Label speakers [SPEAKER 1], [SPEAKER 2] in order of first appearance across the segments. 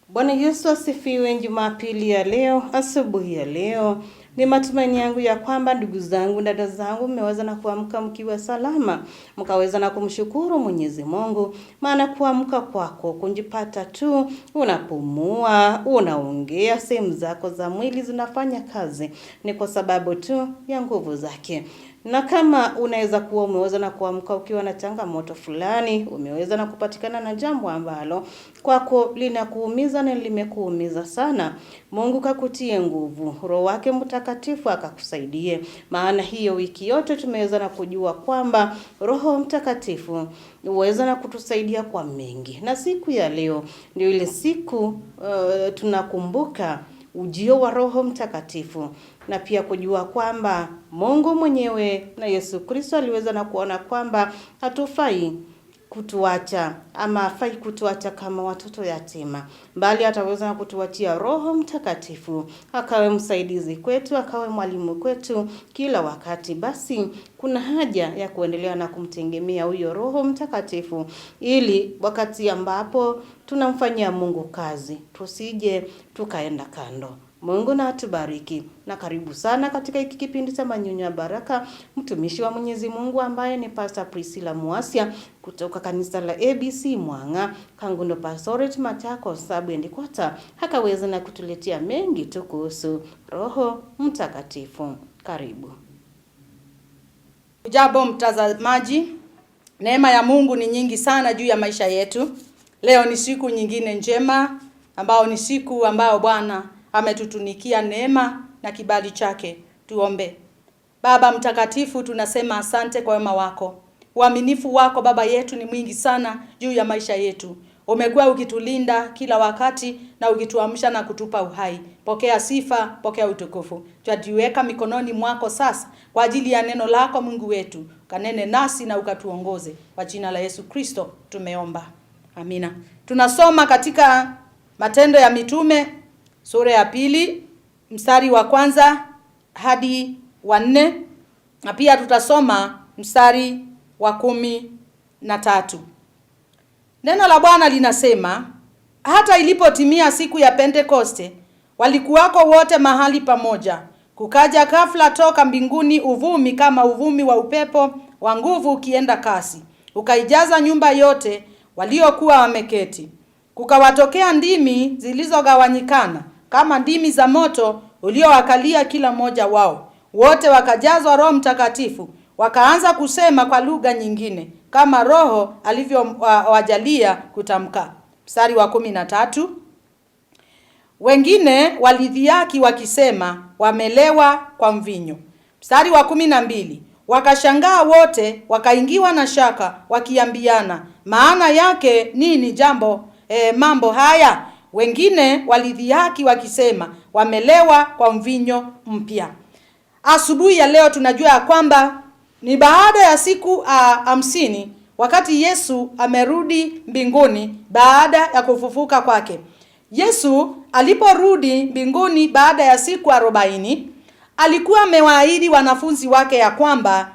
[SPEAKER 1] Bwana Yesu asifiwe. Jumapili ya leo, asubuhi ya leo, ni matumaini yangu ya kwamba ndugu zangu, dada zangu, mmeweza na kuamka mkiwa salama, mkaweza na kumshukuru Mwenyezi Mungu, maana kuamka kwako kunjipata tu unapumua, unaongea, sehemu zako za mwili zinafanya kazi, ni kwa sababu tu ya nguvu zake. Na kama unaweza kuwa umeweza na kuamka ukiwa na changamoto fulani, umeweza na kupatikana na jambo ambalo kwako linakuumiza na limekuumiza sana, Mungu kakutie nguvu, Roho wake Mtakatifu akakusaidie. Maana hiyo wiki yote tumeweza na kujua kwamba Roho Mtakatifu uweza na kutusaidia kwa mengi. Na siku ya leo ndio ile siku tunakumbuka ujio wa Roho Mtakatifu, na pia kujua kwamba Mungu mwenyewe na Yesu Kristo aliweza na kuona kwamba hatufai kutuacha ama hafai kutuacha kama watoto yatima, bali ataweza na kutuachia Roho Mtakatifu akawe msaidizi kwetu, akawe mwalimu kwetu kila wakati. Basi kuna haja ya kuendelea na kumtegemea huyo Roho Mtakatifu, ili wakati ambapo tunamfanyia Mungu kazi tusije tukaenda kando. Mungu na atubariki, na karibu sana katika hiki kipindi cha Manyunyu ya Baraka. Mtumishi wa Mwenyezi Mungu ambaye ni Pastor Priscilla Muasia kutoka kanisa la ABC Mwanga, Kangundo Pastorate Machakos Sub-Headquarters, hakaweza na kutuletea mengi tu kuhusu Roho Mtakatifu. Karibu.
[SPEAKER 2] Ujambo mtazamaji, neema ya Mungu ni nyingi sana juu ya maisha yetu. Leo ni siku nyingine njema, ambao ni siku ambao Bwana ametutunikia neema na kibali chake. Tuombe. Baba mtakatifu, tunasema asante kwa wema wako. Uaminifu wako Baba yetu ni mwingi sana juu ya maisha yetu. Umekuwa ukitulinda kila wakati na ukituamsha na kutupa uhai. Pokea sifa, pokea utukufu. Tujiweka mikononi mwako sasa kwa ajili ya neno lako Mungu wetu. Kanene nasi na ukatuongoze. Kwa jina la Yesu Kristo tumeomba. Amina. Tunasoma katika Matendo ya Mitume sura ya 2 mstari wa 1 hadi wa 4, na pia tutasoma mstari wa 13. Neno la Bwana linasema, hata ilipotimia siku ya Pentekoste, walikuwako wote mahali pamoja. Kukaja ghafla toka mbinguni uvumi kama uvumi wa upepo wa nguvu ukienda kasi, ukaijaza nyumba yote waliokuwa wameketi. Kukawatokea ndimi zilizogawanyikana kama ndimi za moto uliowakalia kila mmoja wao. Wote wakajazwa Roho Mtakatifu, wakaanza kusema kwa lugha nyingine kama Roho alivyowajalia kutamka. Mstari wa 13. Wengine walidhiaki wakisema wamelewa kwa mvinyo. Mstari wa 12. Wakashangaa wote, wakaingiwa na shaka, wakiambiana, maana yake nini mambo haya? Wengine walidhihaki wakisema wamelewa kwa mvinyo mpya. Asubuhi ya leo tunajua ya kwamba ni baada ya siku 50 wakati Yesu amerudi mbinguni baada ya kufufuka kwake. Yesu aliporudi mbinguni baada ya siku 40, alikuwa amewaahidi wanafunzi wake ya kwamba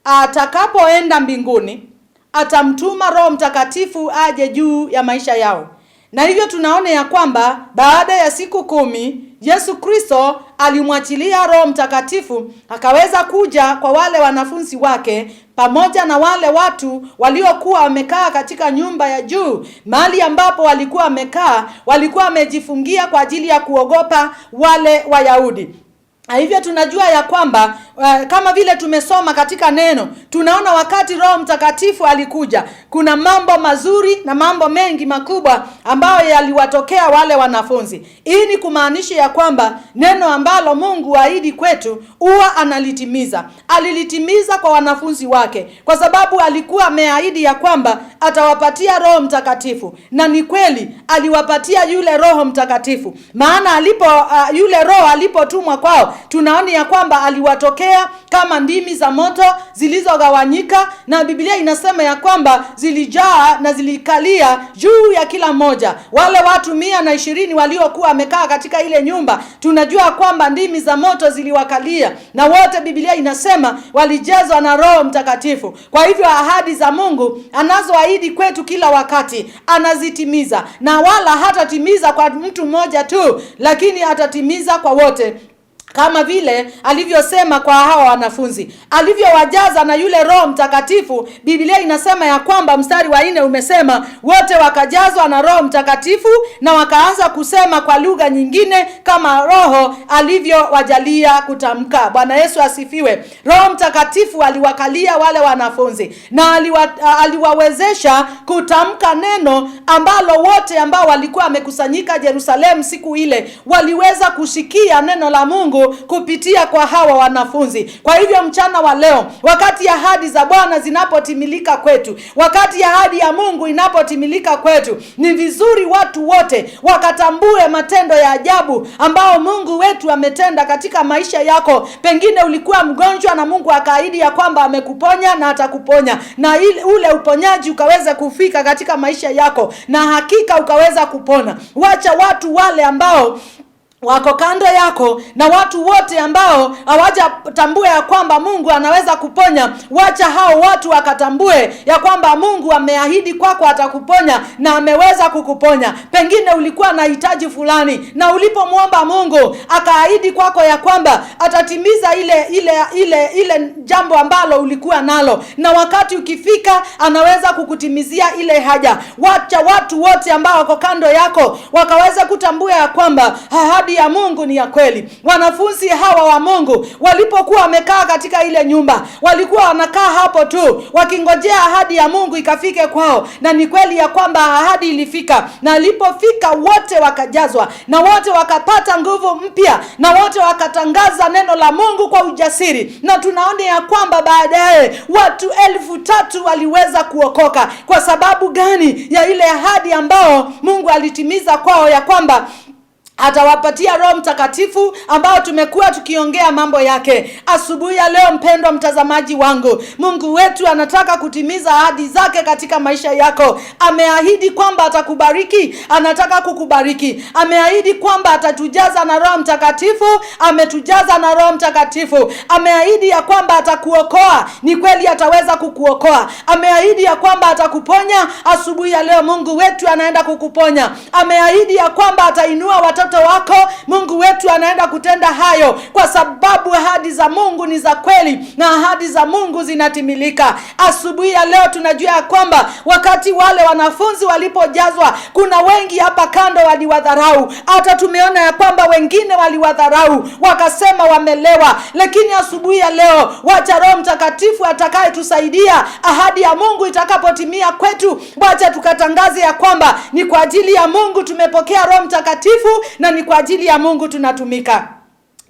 [SPEAKER 2] atakapoenda mbinguni atamtuma Roho Mtakatifu aje juu ya maisha yao. Na hivyo tunaona ya kwamba baada ya siku 10 Yesu Kristo alimwachilia Roho Mtakatifu akaweza kuja kwa wale wanafunzi wake, pamoja na wale watu waliokuwa wamekaa katika nyumba ya juu. Mahali ambapo walikuwa wamekaa, walikuwa wamejifungia kwa ajili ya kuogopa wale Wayahudi. Hivyo tunajua ya kwamba kama vile tumesoma katika neno, tunaona wakati Roho Mtakatifu alikuja, kuna mambo mazuri na mambo mengi makubwa ambayo yaliwatokea wale wanafunzi. Hii ni kumaanisha ya kwamba neno ambalo Mungu ahidi kwetu huwa analitimiza. Alilitimiza kwa wanafunzi wake kwa sababu alikuwa ameahidi ya kwamba atawapatia Roho Mtakatifu, na ni kweli aliwapatia yule Roho Mtakatifu. Maana yule Roho alipotumwa kwao, tunaona ya kwamba aliwatokea kama ndimi za moto zilizogawanyika, na Biblia inasema ya kwamba zilijaa na zilikalia juu ya kila mmoja. Wale watu 120 waliokuwa wamekaa katika ile nyumba, tunajua kwamba ndimi za moto ziliwakalia, na wote Biblia inasema walijazwa na Roho Mtakatifu. Kwa hivyo ahadi za Mungu anazoahidi kwetu kila wakati anazitimiza, na wala hatatimiza kwa mtu mmoja tu, lakini atatimiza kwa wote, kama vile alivyosema kwa hawa wanafunzi, alivyowajaza na yule Roho Mtakatifu. Biblia inasema ya kwamba mstari wa 4 umesema wote wakajazwa na Roho Mtakatifu na wakaanza kusema kwa lugha nyingine kama Roho alivyowajalia kutamka. Bwana Yesu asifiwe. Roho Mtakatifu aliwakalia wale wanafunzi na aliwawezesha kutamka neno ambalo wote ambao walikuwa wamekusanyika Yerusalemu siku ile waliweza kusikia neno la Mungu kupitia kwa hawa wanafunzi. Kwa hivyo mchana wa leo, wakati ahadi za Bwana zinapotimilika kwetu, wakati ahadi ya Mungu inapotimilika kwetu, ni vizuri watu wote wakatambue matendo ya ajabu ambao Mungu wetu ametenda katika maisha yako. Pengine ulikuwa mgonjwa na Mungu akaahidi ya kwamba amekuponya na atakuponya, na ule uponyaji ukaweza kufika katika maisha yako na hakika ukaweza kupona. Wacha watu wale ambao wako kando yako na watu wote ambao hawajatambua ya kwamba Mungu anaweza kuponya, wacha hao watu wakatambue ya kwamba Mungu ameahidi kwako atakuponya na ameweza kukuponya. Pengine ulikuwa na hitaji fulani na ulipomwomba Mungu akaahidi kwako ya kwamba atatimiza ile jambo ambalo ulikuwa nalo, na wakati ukifika anaweza kukutimizia ile haja. Wacha watu wote ambao wako kando yako wakaweza kutambua ya kwamba ahadi ya Mungu ni ya kweli. Wanafunzi hawa wa Mungu walipokuwa wamekaa katika ile nyumba, walikuwa wanakaa hapo tu wakingojea ahadi ya Mungu ikafike kwao, na ni kweli ya kwamba ahadi ilifika, na ilipofika wote wakajazwa na wote wakapata nguvu mpya na wote wakatangaza neno la Mungu kwa ujasiri. Na tunaona ya kwamba baadaye watu 3,000 waliweza kuokoka. Kwa sababu gani? Ya ile ahadi ambao Mungu alitimiza kwao ya kwamba atawapatia Roho Mtakatifu ambao tumekuwa tukiongea mambo yake. Asubuhi ya leo, mpendwa mtazamaji wangu, Mungu wetu anataka kutimiza ahadi zake katika maisha yako. Ameahidi kwamba atakubariki, anataka kukubariki. Ameahidi kwamba atatujaza na Roho Mtakatifu, ametujaza na Roho Mtakatifu. Ameahidi ya kwamba atakuokoa, ni kweli ataweza kukuokoa. Ameahidi ya kwamba atakuponya. Asubuhi ya leo Mungu wetu anaenda kukuponya. Ameahidi ya kwamba atainua watoto wako. Mungu wetu anaenda kutenda hayo, kwa sababu ahadi za Mungu ni za kweli na ahadi za Mungu zinatimilika. Asubuhi ya leo tunajua ya kwamba wakati wale wanafunzi walipojazwa, kuna wengi hapa kando waliwadharau. Hata tumeona ya kwamba wengine waliwadharau wakasema wamelewa. Lakini asubuhi ya leo, wacha Roho Mtakatifu atakaye tusaidia ahadi ya Mungu itakapotimia kwetu, wacha tukatangaze ya kwamba ni kwa ajili ya Mungu tumepokea Roho Mtakatifu na ni kwa ajili ya Mungu tunatumika.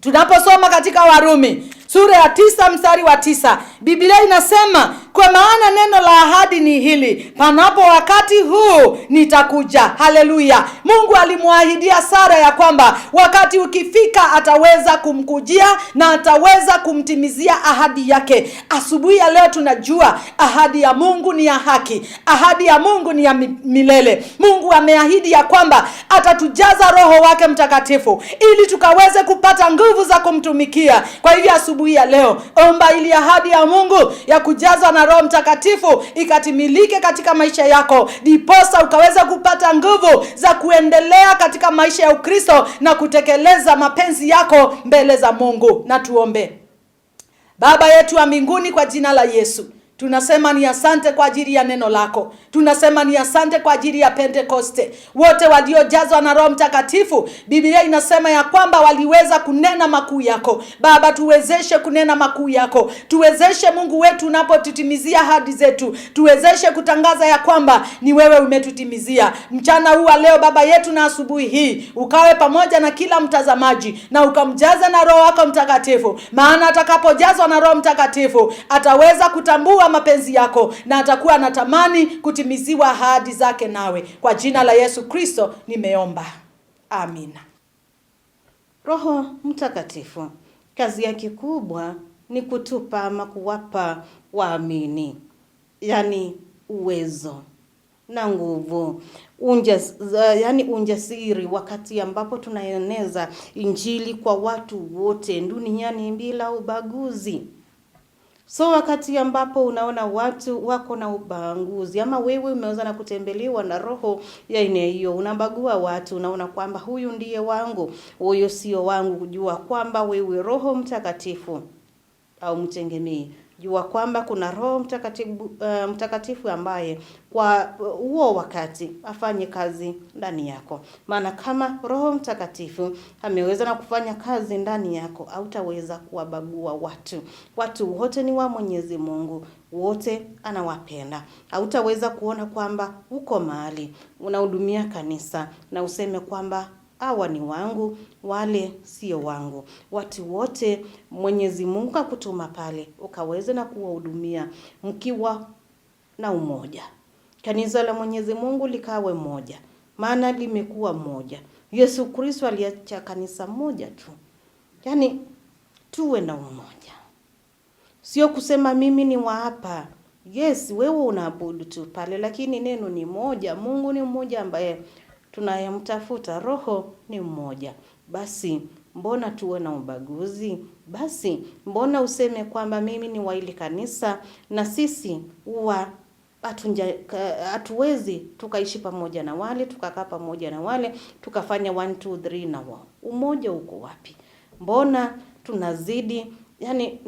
[SPEAKER 2] Tunaposoma katika Warumi sura ya 9 mstari wa 9, Biblia inasema, kwa maana neno la ahadi ni hili, panapo wakati huu nitakuja. Haleluya. Mungu alimwahidia Sara ya kwamba wakati ukifika ataweza kumkujia na ataweza kumtimizia ahadi yake. Asubuhi ya leo tunajua ahadi ya Mungu ni ya haki, ahadi ya Mungu ni ya milele. Mungu ameahidi ya kwamba atatujaza Roho wake Mtakatifu ili tukaweze kupata nguvu za kumtumikia. Kwa hivyo asubuhi ya leo, omba ili ahadi ya Mungu ya kujazwa na Roho Mtakatifu ikatimilike katika maisha yako, diposa ukaweza kupata nguvu za kuendelea katika maisha ya Ukristo na kutekeleza mapenzi yako mbele za Mungu. Na tuombe. Baba yetu wa mbinguni, kwa jina la Yesu, tunasema ni asante kwa ajili ya neno lako. Tunasema ni asante kwa ajili ya Pentekoste. Wote waliojazwa na Roho Mtakatifu, Biblia inasema ya kwamba waliweza kunena makuu yako. Baba, tuwezeshe kunena makuu yako. Tuwezeshe Mungu wetu unapotutimizia ahadi zetu. Tuwezeshe kutangaza ya kwamba ni wewe umetutimizia. Mchana huu leo Baba yetu na asubuhi hii, ukawe pamoja na kila mtazamaji na ukamjaza na Roho wako Mtakatifu. Maana atakapojazwa na Roho Mtakatifu ataweza kutambua mapenzi yako na atakuwa anatamani kutimiziwa ahadi zake nawe. Kwa jina la Yesu Kristo nimeomba. Amina.
[SPEAKER 1] Roho Mtakatifu, Kazi yake kubwa ni kutupa ama kuwapa waamini, yani uwezo na nguvu, ujasiri wakati ambapo tunaeneza injili kwa watu wote duniani bila ubaguzi. So wakati ambapo unaona watu wako na ubaguzi, ama wewe umeweza na kutembelewa na roho ya aina hiyo, unabagua watu, unaona kwamba huyu ndiye wangu, huyo sio wangu, kujua kwamba wewe Roho Mtakatifu au mtegemee. Jua kwamba kuna Roho Mtakatifu ambaye kwa huo wakati afanye kazi ndani yako. Maana kama Roho Mtakatifu ameweza na kufanya kazi ndani yako, hautaweza kuwabagua watu. Watu wote ni wa Mwenyezi Mungu, wote anawapenda. Hautaweza kuona kwamba uko mahali unahudumia kanisa na useme kwamba hawa ni wangu, wale sio wangu. Watu wote Mwenyezi Mungu akutuma pale ukaweze na kuwahudumia mkiwa na umoja. Kanisa la Mwenyezi Mungu likawe moja, maana limekuwa moja. Yesu Kristo aliacha kanisa moja tu. Yani tuwe na umoja. Sio kusema mimi ni wa hapa. Yes, wewe unaabudu tu pale, lakini neno ni moja. Mungu ni mmoja ambaye tunayemtafuta, Roho ni mmoja. Basi mbona tuwe na ubaguzi? Basi mbona useme kwamba mimi ni wa ile kanisa na sisi huwa hatuwezi tukaishi pamoja na wale, tukakaa pamoja na wale, tukafanya 1 2 3 na wao. Umoja uko wapi? Mbona tunazidi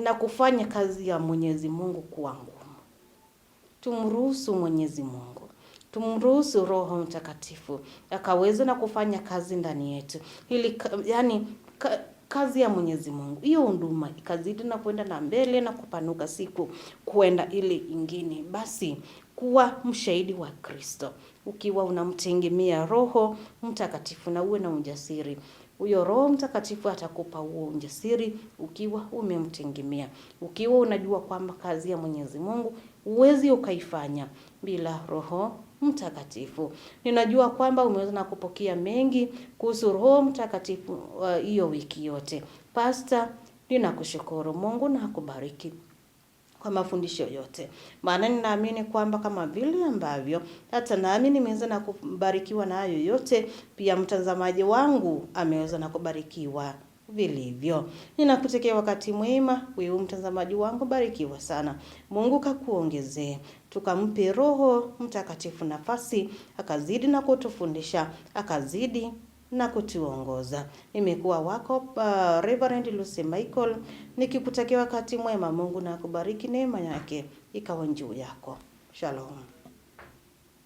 [SPEAKER 1] na kufanya kazi ya Mwenyezi Mungu kuwa ngumu? Tumruhusu Mwenyezi Mungu, tumruhusu Roho Mtakatifu akaweze na kufanya kazi ndani yetu, ili kazi ya Mwenyezi Mungu hiyo huduma ikazidi na kwenda na mbele na kupanuka siku kwenda ile ingine. Basi kuwa mshahidi wa Kristo ukiwa unamtegemea Roho Mtakatifu, na uwe na ujasiri. Huyo Roho Mtakatifu atakupa huo ujasiri ukiwa umemtegemea, ukiwa unajua kwamba kazi ya Mwenyezi Mungu huwezi ukaifanya bila Roho Mtakatifu. Ninajua kwamba umeweza na kupokea mengi kuhusu Roho Mtakatifu hiyo wiki yote. Pastor, ninakushukuru. Mungu na akubariki kwa mafundisho yote. Maana ninaamini kwamba kama vile ambavyo hata nami nimeweza na kubarikiwa na hayo yote, pia mtazamaji wangu ameweza na kubarikiwa vilivyo. Ninakutakia wakati mwema, wewe mtazamaji wangu, barikiwa sana. Mungu kakuongezee. Tukampe Roho Mtakatifu nafasi, akazidi na kutufundisha, akazidi na kutuongoza. Nimekuwa wako Reverend Lucy Michael, nikikutakia wakati mwema. Mungu na akubariki, neema yake ikawa juu yako. Shalom.